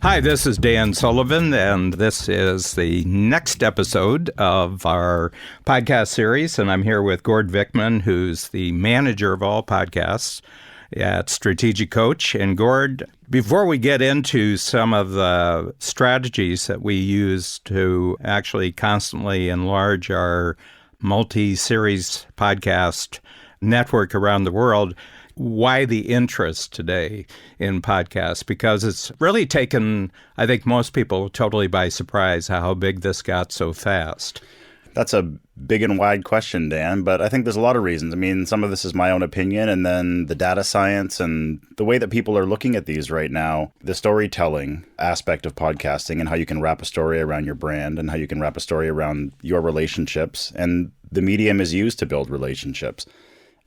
Hi, this is Dan Sullivan, and this is the next episode of our podcast series. And I'm here with Gord Vickman, who's the manager of all podcasts at Strategic Coach. And Gord, before we get into some of the strategies that we use to actually constantly enlarge our multi-series podcast network around the world, why the interest today in podcasts? Because it's really taken, I think, most people totally by surprise how big this got so fast. That's a big and wide question, Dan, but I think there's a lot of reasons. I mean, some of this is my own opinion, and then the data science and the way that people are looking at these right now, the storytelling aspect of podcasting and how you can wrap a story around your brand and how you can wrap a story around your relationships. And the medium is used to build relationships.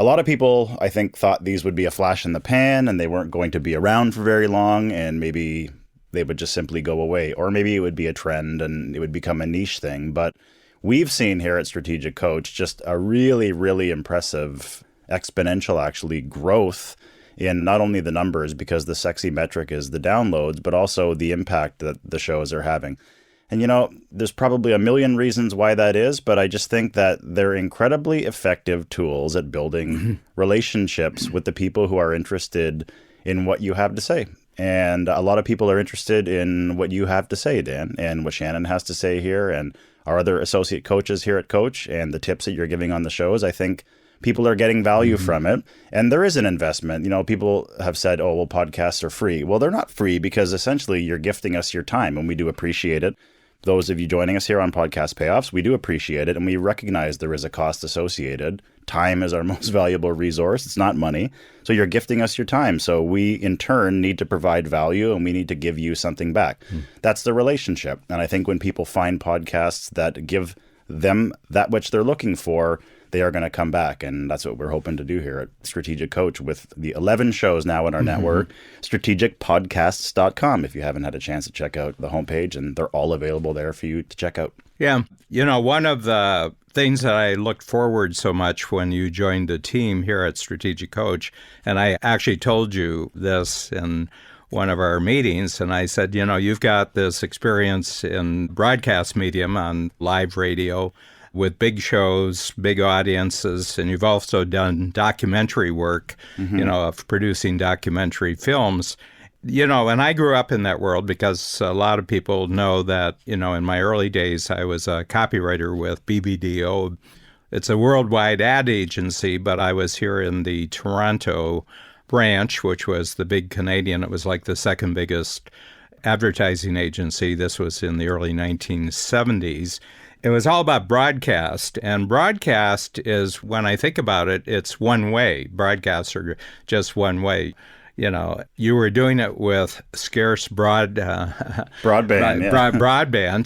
A lot of people, I think, thought these would be a flash in the pan and they weren't going to be around for very long and maybe they would just simply go away. Or maybe it would be a trend and it would become a niche thing. But we've seen here at Strategic Coach just a really, really impressive exponential, actually, growth in not only the numbers, because the sexy metric is the downloads, but also the impact that the shows are having. And, you know, there's probably a million reasons why that is, but I just think that they're incredibly effective tools at building relationships with the people who are interested in what you have to say. And a lot of people are interested in what you have to say, Dan, and what Shannon has to say here, and our other associate coaches here at Coach, and the tips that you're giving on the shows. I think people are getting value from it. And there is an investment. You know, people have said, oh, well, podcasts are free. Well, they're not free because essentially you're gifting us your time, and we do appreciate it. Those of you joining us here on Podcast Payoffs, we do appreciate it, and we recognize there is a cost associated. Time is our most valuable resource. It's not money. So you're gifting us your time. So we, in turn, need to provide value, and we need to give you something back. That's the relationship. And I think when people find podcasts that give them that which they're looking for, they are going to come back. And that's what we're hoping to do here at Strategic Coach with the 11 shows now in our network, strategicpodcasts.com, if you haven't had a chance to check out the homepage, and they're all available there for you to check out. Yeah. You know, one of the things that I looked forward so much when you joined the team here at Strategic Coach, and I actually told you this in one of our meetings, and I said, you know, you've got this experience in broadcast medium on live radio with big shows, big audiences, and you've also done documentary work, you know, of producing documentary films. You know, and I grew up in that world because a lot of people know that, you know, in my early days, I was a copywriter with BBDO. It's a worldwide ad agency, but I was here in the Toronto branch, which was the big Canadian. It was like the second biggest advertising agency. This was in the early 1970s. It was all about broadcast, and broadcast is, when I think about it, it's one way. Broadcasts are just one way. You know, you were doing it with scarce broadband.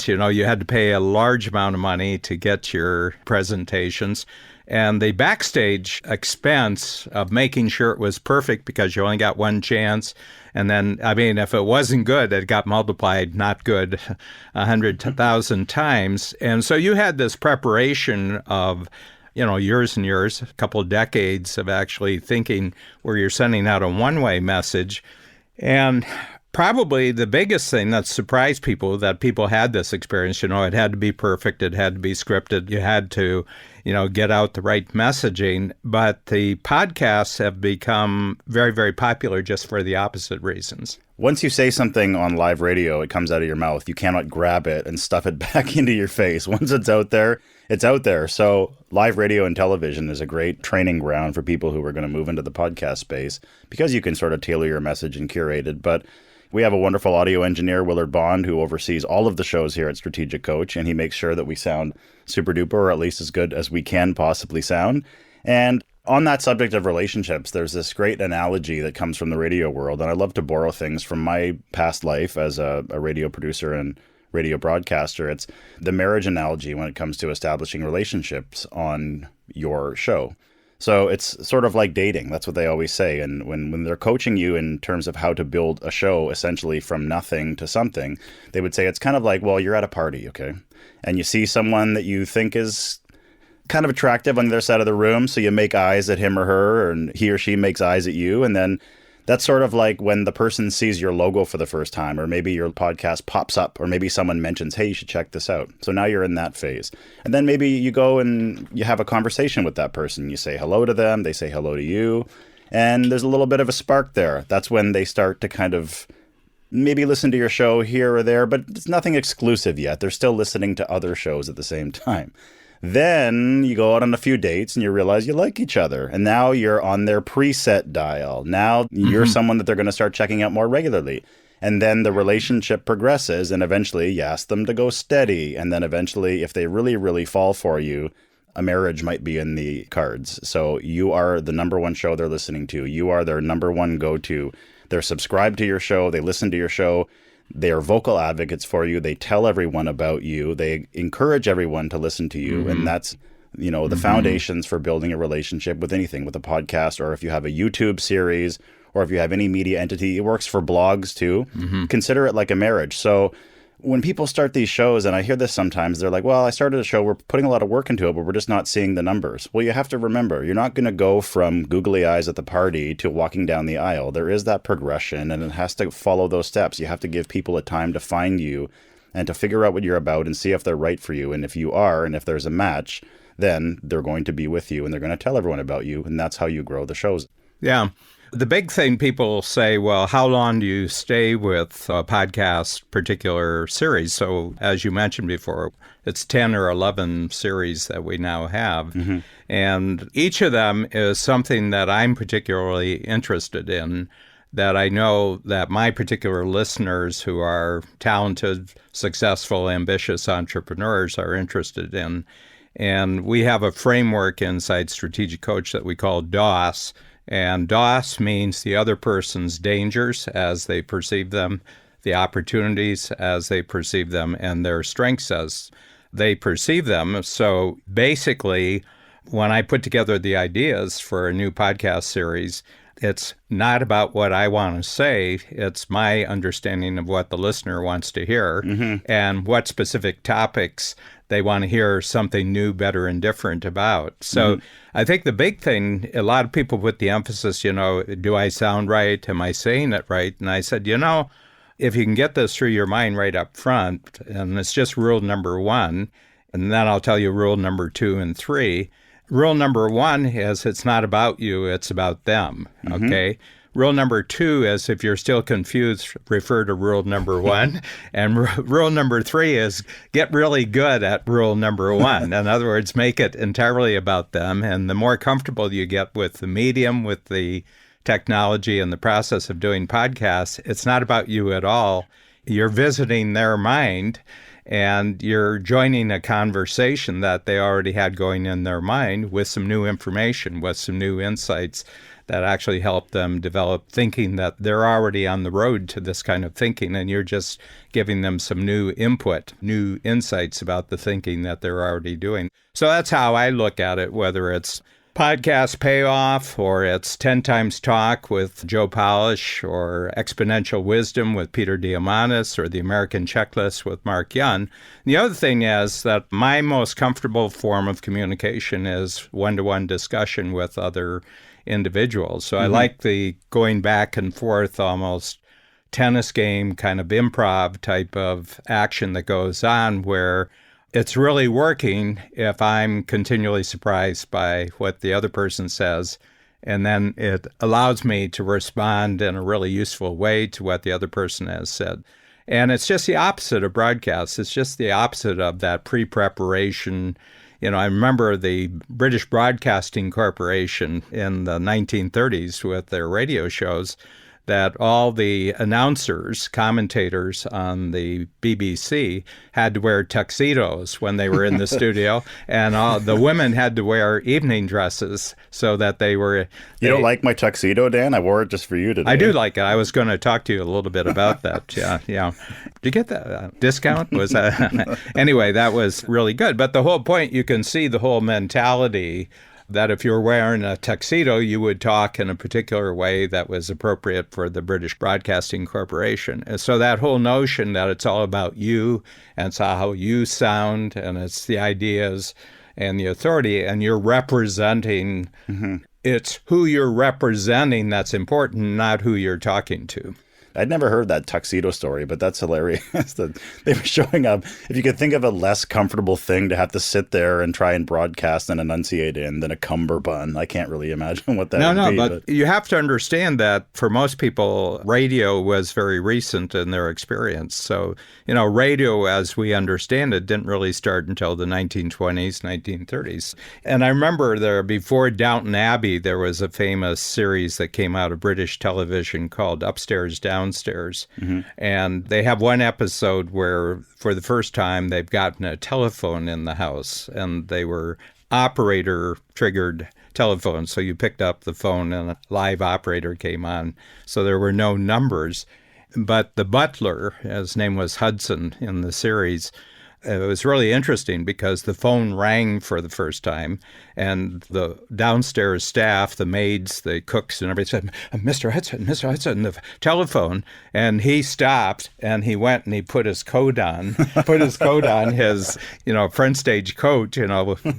You know, you had to pay a large amount of money to get your presentations. And the backstage expense of making sure it was perfect, because you only got one chance. And then, I mean, if it wasn't good, it got multiplied, not good, 100,000 times. And so you had this preparation of, you know, years and years, a couple of decades of actually thinking where you're sending out a one-way message. And probably the biggest thing that surprised people, that people had this experience, you know, it had to be perfect, it had to be scripted, you had to, you know, get out the right messaging. But the podcasts have become very, very popular just for the opposite reasons. Once you say something on live radio, it comes out of your mouth. You cannot grab it and stuff it back into your face. Once it's out there, it's out there. So live radio and television is a great training ground for people who are going to move into the podcast space, because you can sort of tailor your message and curate it. But we have a wonderful audio engineer, Willard Bond, who oversees all of the shows here at Strategic Coach, and he makes sure that we sound super duper, or at least as good as we can possibly sound. And on that subject of relationships, there's this great analogy that comes from the radio world, and I love to borrow things from my past life as a radio producer and radio broadcaster. It's the marriage analogy when it comes to establishing relationships on your show. So it's sort of like dating. That's what they always say. And when they're coaching you in terms of how to build a show essentially from nothing to something, they would say it's kind of like, well, you're at a party, okay? And you see someone that you think is kind of attractive on their side of the room. So you make eyes at him or her, and he or she makes eyes at you. And then That's sort of like when the person sees your logo for the first time, or maybe your podcast pops up, or maybe someone mentions, hey, you should check this out. So now you're in that phase. And then maybe you go and you have a conversation with that person. You say hello to them, they say hello to you, and there's a little bit of a spark there. That's when they start to kind of maybe listen to your show here or there, but it's nothing exclusive yet. They're still listening to other shows at the same time. Then you go out on a few dates and you realize you like each other. And now you're on their preset dial. Now you're someone that they're going to start checking out more regularly. And then the relationship progresses, and eventually you ask them to go steady. And then eventually, if they really, really fall for you, a marriage might be in the cards. So you are the number one show they're listening to. You are their number one go-to. They're subscribed to your show. They listen to your show. They are vocal advocates for you. They tell everyone about you. They encourage everyone to listen to you. And that's, the foundations for building a relationship with anything, with a podcast, or if you have a YouTube series, or if you have any media entity. It works for blogs too. Consider it like a marriage. So when people start these shows, and I hear this sometimes, they're like, well, I started a show, we're putting a lot of work into it, but we're just not seeing the numbers. Well, you have to remember, you're not going to go from googly eyes at the party to walking down the aisle. There is that progression, and it has to follow those steps. You have to give people a time to find you and to figure out what you're about and see if they're right for you. And if you are, and if there's a match, then they're going to be with you and they're going to tell everyone about you. And that's how you grow the shows. Yeah. The big thing people say, well, how long do you stay with a podcast particular series? So as you mentioned before, it's 10 or 11 series that we now have. And each of them is something that I'm particularly interested in, that I know that my particular listeners who are talented, successful, ambitious entrepreneurs are interested in. And we have a framework inside Strategic Coach that we call DOS. And DOS means the other person's dangers as they perceive them, the opportunities as they perceive them, and their strengths as they perceive them. So basically, when I put together the ideas for a new podcast series, it's not about what I want to say. It's my understanding of what the listener wants to hear and what specific topics they want to hear something new, better, and different about. So I think the big thing, a lot of people put the emphasis, do I sound right? Am I saying it right? And I said, if you can get this through your mind right up front, and it's just rule number one, and then I'll tell you rule number 2 and 3. Rule number 1 is it's not about you, it's about them, okay? Rule number 2 is if you're still confused, refer to rule number 1. And rule number 3 is get really good at rule number 1. In other words, make it entirely about them. And the more comfortable you get with the medium, with the technology and the process of doing podcasts, it's not about you at all. You're visiting their mind, and you're joining a conversation that they already had going in their mind with some new information, with some new insights that actually help them develop thinking that they're already on the road to this kind of thinking, and you're just giving them some new input, new insights about the thinking that they're already doing. So that's how I look at it, whether it's Podcast Payoff, or it's 10 Times Talk with Joe Polish, or Exponential Wisdom with Peter Diamandis, or The American Checklist with Mark Young. The other thing is that my most comfortable form of communication is one-to-one discussion with other individuals. So I like the going back and forth, almost tennis game kind of improv type of action that goes on, where it's really working if I'm continually surprised by what the other person says, and then it allows me to respond in a really useful way to what the other person has said. And it's just the opposite of broadcasts. It's just the opposite of that pre-preparation. I remember the British Broadcasting Corporation in the 1930s with their radio shows, that all the announcers, commentators on the BBC had to wear tuxedos when they were in the studio, and all the women had to wear evening dresses so that they were... You don't like my tuxedo, Dan? I wore it just for you today. I do like it. I was going to talk to you a little bit about that. Yeah. Did you get that discount? Was that... Anyway, that was really good. But the whole point, you can see the whole mentality that if you're wearing a tuxedo, you would talk in a particular way that was appropriate for the British Broadcasting Corporation. And so that whole notion that it's all about you, and it's how you sound, and it's the ideas and the authority, and you're representing It's who you're representing that's important, not who you're talking to. I'd never heard that tuxedo story, but that's hilarious that they were showing up. If you could think of a less comfortable thing to have to sit there and try and broadcast and enunciate in than a cummerbund, I can't really imagine what that would be. But you have to understand that for most people, radio was very recent in their experience. So, radio as we understand it didn't really start until the 1920s, 1930s. And I remember before Downton Abbey, there was a famous series that came out of British television called Upstairs, Downstairs. Mm-hmm. And they have one episode where, for the first time, they've gotten a telephone in the house, and they were operator-triggered telephones. So you picked up the phone, and a live operator came on. So there were no numbers. But the butler, his name was Hudson in the series, it was really interesting because the phone rang for the first time, and the downstairs staff, the maids, the cooks, and everybody said, Mr. Hudson, the telephone. And he stopped, and he went and he put his coat on, his, front stage coat,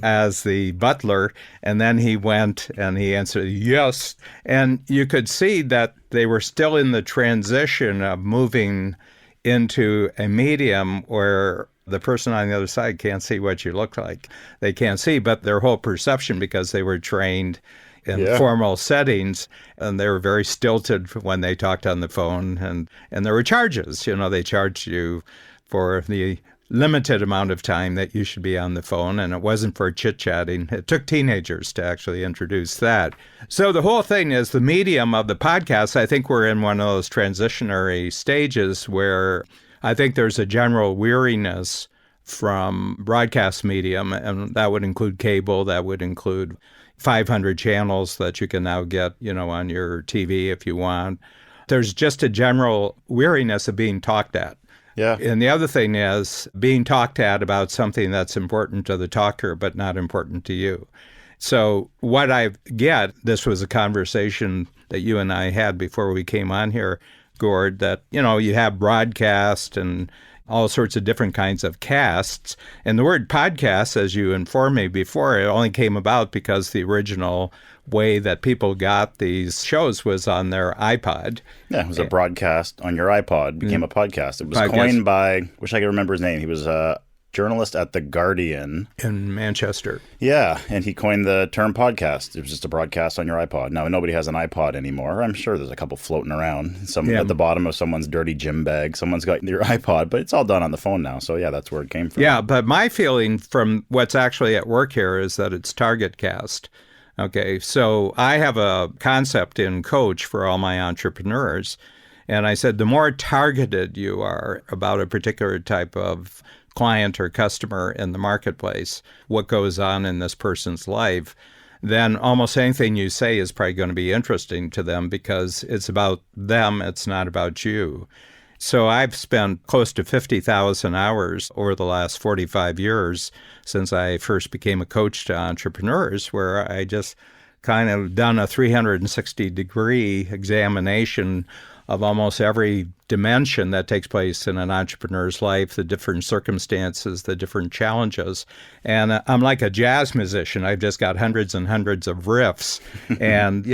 as the butler. And then he went and he answered, yes. And you could see that they were still in the transition of moving into a medium where the person on the other side can't see what you look like. They can't see, but their whole perception, because they were trained in formal settings, and they were very stilted when they talked on the phone. And there were charges. They charged you for the limited amount of time that you should be on the phone, and it wasn't for chit-chatting. It took teenagers to actually introduce that. So the whole thing is the medium of the podcast. I think we're in one of those transitionary stages where I think there's a general weariness from broadcast medium, and that would include cable, that would include 500 channels that you can now get, on your TV if you want. There's just a general weariness of being talked at. Yeah. And the other thing is being talked at about something that's important to the talker but not important to you. So what I get, this was a conversation that you and I had before we came on here, Gord, that, you have broadcast and all sorts of different kinds of casts. And the word podcast, as you informed me before, it only came about because the original way that people got these shows was on their iPod. Yeah, it was a broadcast on your iPod, became a podcast. It was coined by, wish I could remember his name. He was a journalist at The Guardian. In Manchester. Yeah, and he coined the term podcast. It was just a broadcast on your iPod. Now, nobody has an iPod anymore. I'm sure there's a couple floating around. At the bottom of someone's dirty gym bag. Someone's got your iPod, but it's all done on the phone now. So, yeah, that's where it came from. Yeah, but my feeling from what's actually at work here is that it's target cast. Okay, so I have a concept in Coach for all my entrepreneurs. And I said, the more targeted you are about a particular type of client or customer in the marketplace, what goes on in this person's life, then almost anything you say is probably going to be interesting to them because it's about them, it's not about you. So I've spent close to 50,000 hours over the last 45 years since I first became a coach to entrepreneurs, where I just kind of done a 360-degree examination of almost every dimension that takes place in an entrepreneur's life, the different circumstances, the different challenges. And I'm like a jazz musician. I've just got hundreds and hundreds of riffs. And,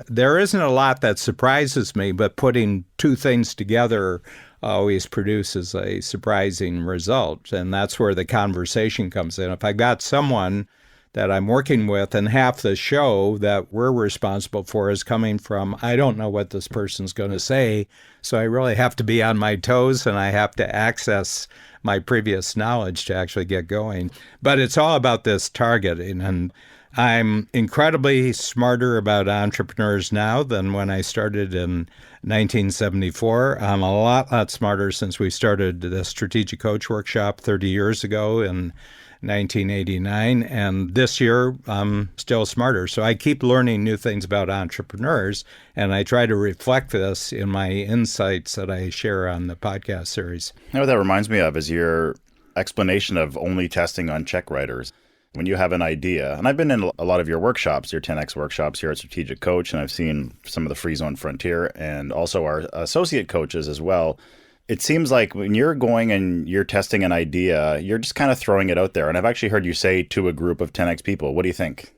there isn't a lot that surprises me, but putting two things together always produces a surprising result. And that's where the conversation comes in. If I got someone that I'm working with, and half the show that we're responsible for is coming from, I don't know what this person's going to say, so I really have to be on my toes and I have to access my previous knowledge to actually get going. But it's all about this targeting, and I'm incredibly smarter about entrepreneurs now than when I started in 1974. I'm a lot smarter since we started the Strategic Coach Workshop 30 years ago in 1989, and this year I'm still smarter. So I keep learning new things about entrepreneurs, and I try to reflect this in my insights that I share on the podcast series. You know what that reminds me of is your explanation of only testing on check writers. When you have an idea, and I've been in a lot of your workshops, your 10X workshops here at Strategic Coach, and I've seen some of the Free Zone Frontier and also our associate coaches as well. It seems like when you're going and you're testing an idea, you're just kind of throwing it out there. And I've actually heard you say to a group of 10X people, what do you think?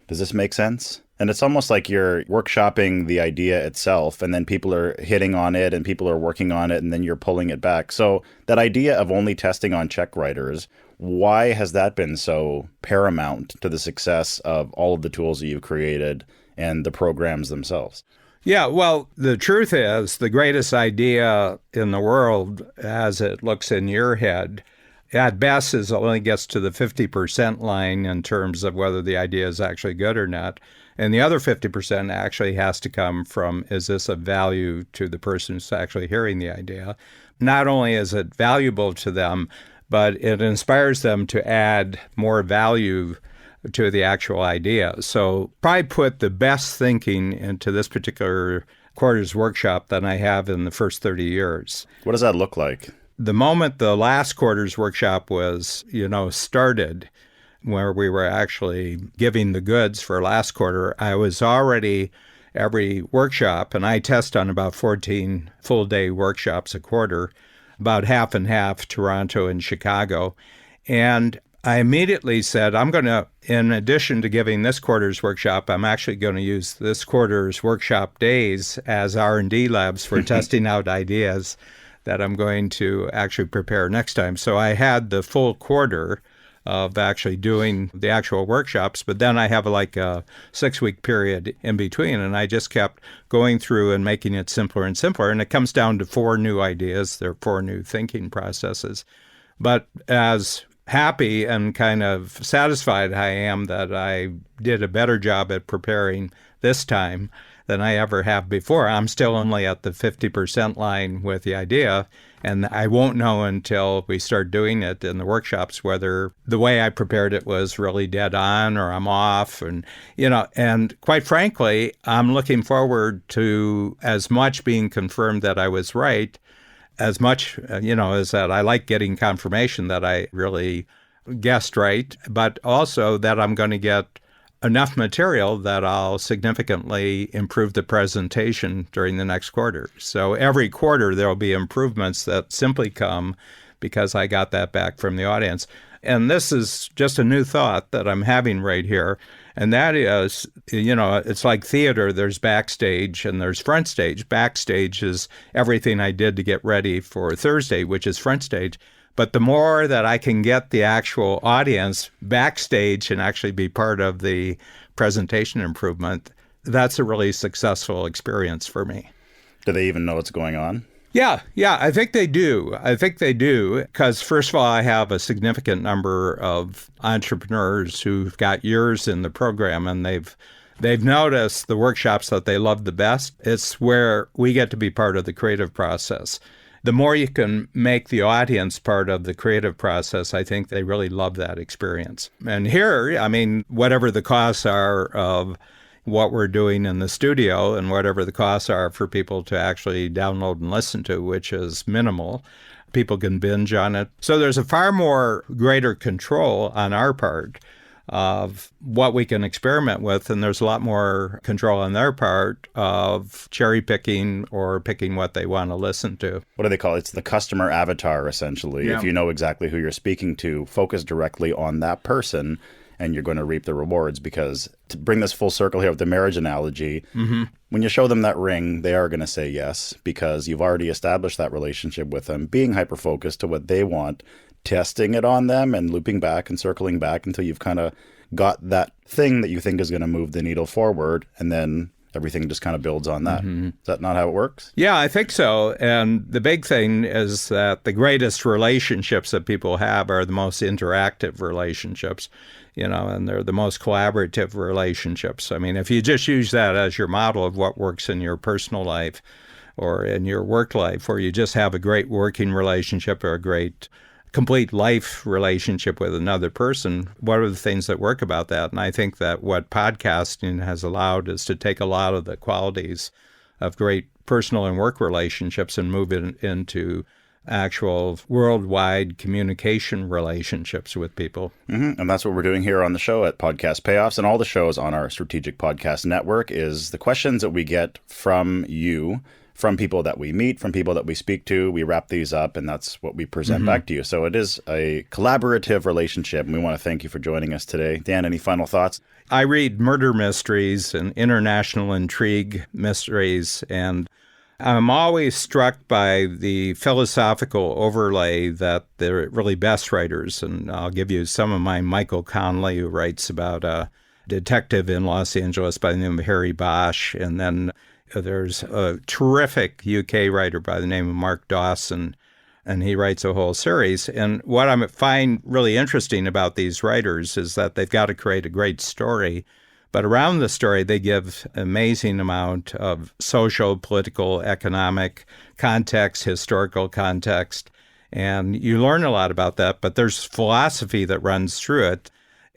Does this make sense? And it's almost like you're workshopping the idea itself, and then people are hitting on it and people are working on it, and then you're pulling it back. So that idea of only testing on check writers, why has that been so paramount to the success of all of the tools that you've created and the programs themselves? Yeah, well, the truth is the greatest idea in the world, as it looks in your head, at best is only gets to the 50% line in terms of whether the idea is actually good or not. And the other 50% actually has to come from, is this of value to the person who's actually hearing the idea? Not only is it valuable to them, but it inspires them to add more value to the actual idea. So probably put the best thinking into this particular quarters workshop than I have in the first 30 years. What does that look like? The moment the last quarters workshop was, started, where we were actually giving the goods for last quarter, I was already every workshop, and I test on about 14 full-day workshops a quarter, about half and half, Toronto and Chicago. And I immediately said, I'm going to, in addition to giving this quarter's workshop, I'm actually going to use this quarter's workshop days as R&D labs for testing out ideas that I'm going to actually prepare next time. So I had the full quarter of actually doing the actual workshops, but then I have like a 6-week period in between, and I just kept going through and making it simpler and simpler, and it comes down to 4 new ideas. There are 4 new thinking processes. But as happy and kind of satisfied I am that I did a better job at preparing this time than I ever have before. I'm still only at the 50% line with the idea, and I won't know until we start doing it in the workshops whether the way I prepared it was really dead on or I'm off. And quite frankly, I'm looking forward to as much being confirmed that I was right, as much, as that I like getting confirmation that I really guessed right, but also that I'm going to get enough material that I'll significantly improve the presentation during the next quarter. So every quarter there'll be improvements that simply come because I got that back from the audience. And this is just a new thought that I'm having right here. And that is, it's like theater. There's backstage and there's front stage. Backstage is everything I did to get ready for Thursday, which is front stage. But the more that I can get the actual audience backstage and actually be part of the presentation improvement, that's a really successful experience for me. Do they even know what's going on? Yeah, I think they do. Because first of all, I have a significant number of entrepreneurs who've got years in the program, and they've noticed the workshops that they love the best. It's where we get to be part of the creative process. The more you can make the audience part of the creative process, I think they really love that experience. And here, whatever the costs are of what we're doing in the studio and whatever the costs are for people to actually download and listen to, which is minimal, people can binge on it. So there's a far more greater control on our part of what we can experiment with, and there's a lot more control on their part of cherry picking or picking what they want to listen to. What do they call it? It's the customer avatar, essentially. Yeah. If you know exactly who you're speaking to, focus directly on that person, and you're going to reap the rewards. Because to bring this full circle here with the marriage analogy, when you show them that ring, they are going to say yes, because you've already established that relationship with them, being hyper-focused to what they want, testing it on them and looping back and circling back until you've kind of got that thing that you think is going to move the needle forward, and then everything just kind of builds on that. Is that not how it works? Yeah, I think so. And the big thing is that the greatest relationships that people have are the most interactive relationships, and they're the most collaborative relationships. If you just use that as your model of what works in your personal life or in your work life, or you just have a great working relationship or a great complete life relationship with another person, what are the things that work about that? And I think that what podcasting has allowed is to take a lot of the qualities of great personal and work relationships and move it into actual worldwide communication relationships with people. And that's what we're doing here on the show at Podcast Payoffs, and all the shows on our Strategic Podcast Network is the questions that we get from you from people that we meet, from people that we speak to. We wrap these up, and that's what we present back to you. So it is a collaborative relationship, and we want to thank you for joining us today. Dan, any final thoughts? I read murder mysteries and international intrigue mysteries, and I'm always struck by the philosophical overlay that the really best writers, and I'll give you some of mine. Michael Connelly, who writes about a detective in Los Angeles by the name of Harry Bosch, and then there's a terrific UK writer by the name of Mark Dawson, and he writes a whole series. And what I find really interesting about these writers is that they've got to create a great story, but around the story, they give an amazing amount of social, political, economic context, historical context, and you learn a lot about that, but there's philosophy that runs through it.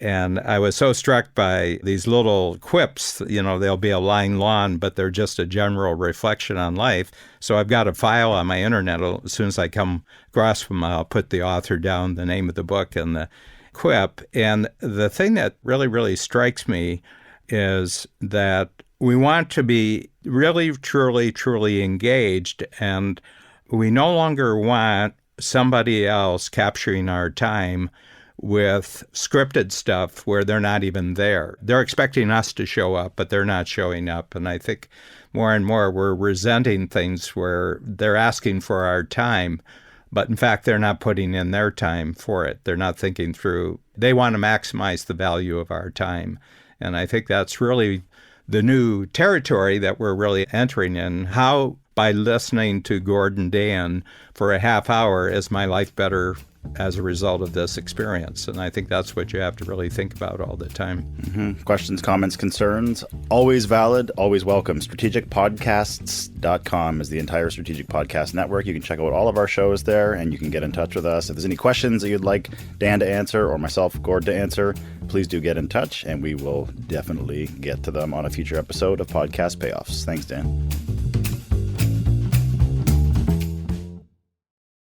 And I was so struck by these little quips, they'll be a line long, but they're just a general reflection on life. So I've got a file on my internet. As soon as I come across them, I'll put the author down, the name of the book, and the quip. And the thing that really, really strikes me is that we want to be really, truly, truly engaged, and we no longer want somebody else capturing our time with scripted stuff where they're not even there. They're expecting us to show up, but they're not showing up. And I think more and more we're resenting things where they're asking for our time, but in fact, they're not putting in their time for it. They're not thinking through. They want to maximize the value of our time. And I think that's really the new territory that we're really entering in. How, by listening to Gord and Dan for a half hour, is my life better as a result of this experience? And I think that's what you have to really think about all the time. Questions, comments, concerns, always valid, always welcome. strategicpodcasts.com is the entire Strategic Podcast Network. You can check out all of our shows there, and you can get in touch with us. If there's any questions that you'd like Dan to answer or myself, Gord, to answer, please do get in touch, and we will definitely get to them on a future episode of Podcast Payoffs. Thanks, Dan.